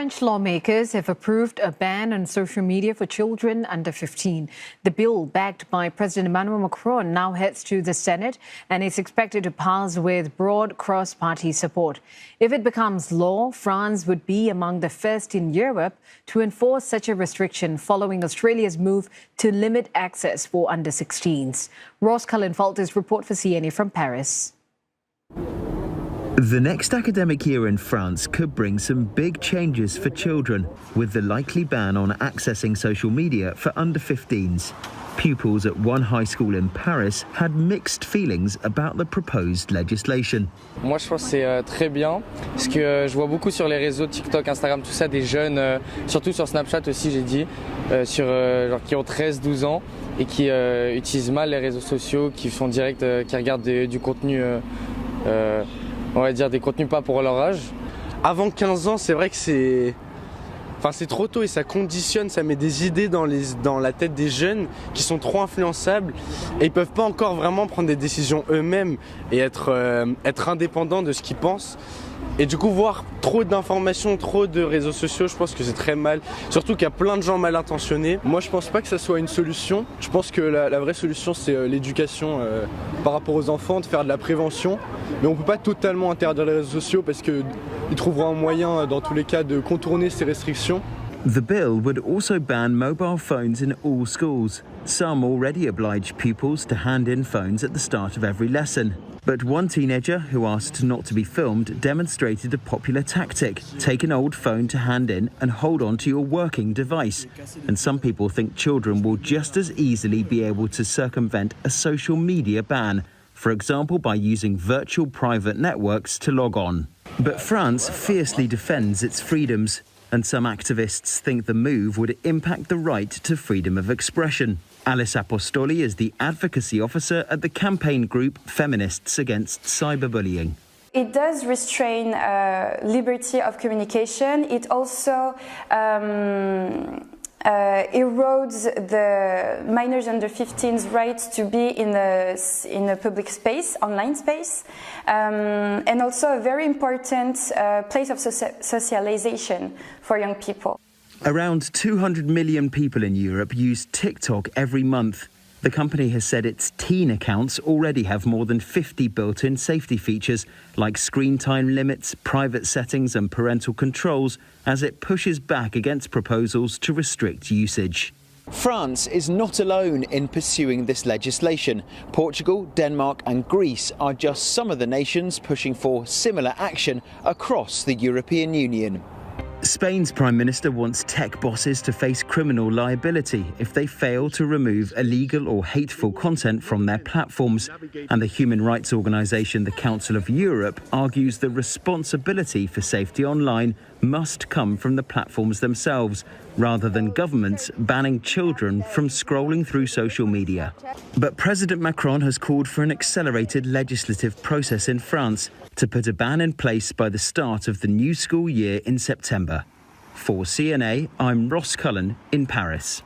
French lawmakers have approved a ban on social media for children under 15. The bill, backed by President Emmanuel Macron, now heads to the Senate and is expected to pass with broad cross-party support. If it becomes law, France would be among the first in Europe to enforce such a restriction following Australia's move to limit access for under 16s. Ross Cullen-Falter's report for CNA from Paris. The next academic year in France could bring some big changes for children, with the likely ban on accessing social media for under 15s. Pupils at one high school in Paris had mixed feelings about the proposed legislation. Moi, je pense que c'est très bien, parce que je vois beaucoup sur les réseaux TikTok, Instagram, tout ça, des jeunes, surtout sur Snapchat aussi, j'ai dit, genre qui ont 13-12 ans et qui utilisent mal les réseaux sociaux, qui font direct, qui regardent du contenu. On va dire des contenus pas pour leur âge. Avant 15 ans, c'est vrai que c'est trop tôt et ça conditionne, ça met des idées dans la tête des jeunes qui sont trop influençables et ils peuvent pas encore vraiment prendre des décisions eux-mêmes et être indépendants de ce qu'ils pensent. Et du coup, voir trop d'informations, trop de réseaux sociaux, je pense que c'est très mal. Surtout qu'il y a plein de gens mal intentionnés. Moi, je pense pas que ça soit une solution. Je pense que la vraie solution, c'est l'éducation par rapport aux enfants, de faire de la prévention. Mais on peut pas totalement interdire les réseaux sociaux parce qu'ils trouveront un moyen, dans tous les cas, de contourner ces restrictions. The bill would also ban mobile phones in all schools. Some already oblige pupils to hand in phones at the start of every lesson. But one teenager who asked not to be filmed demonstrated a popular tactic. Take an old phone to hand in and hold on to your working device. And some people think children will just as easily be able to circumvent a social media ban, for example by using virtual private networks to log on. But France fiercely defends its freedoms, and some activists think the move would impact the right to freedom of expression. Alice Apostoli is the advocacy officer at the campaign group Feminists Against Cyberbullying. It does restrain liberty of communication. It also erodes the minors under 15's right to be in a public space, online space, and also a very important place of socialization for young people. Around 200 million people in Europe use TikTok every month. The company has said its teen accounts already have more than 50 built-in safety features, like screen time limits, private settings and parental controls, as it pushes back against proposals to restrict usage. France is not alone in pursuing this legislation. Portugal, Denmark and Greece are just some of the nations pushing for similar action across the European Union. Spain's Prime Minister wants tech bosses to face criminal liability if they fail to remove illegal or hateful content from their platforms. And the human rights organisation, the Council of Europe, argues the responsibility for safety online must come from the platforms themselves, rather than governments banning children from scrolling through social media. But President Macron has called for an accelerated legislative process in France to put a ban in place by the start of the new school year in September. For CNA, I'm Ross Cullen in Paris.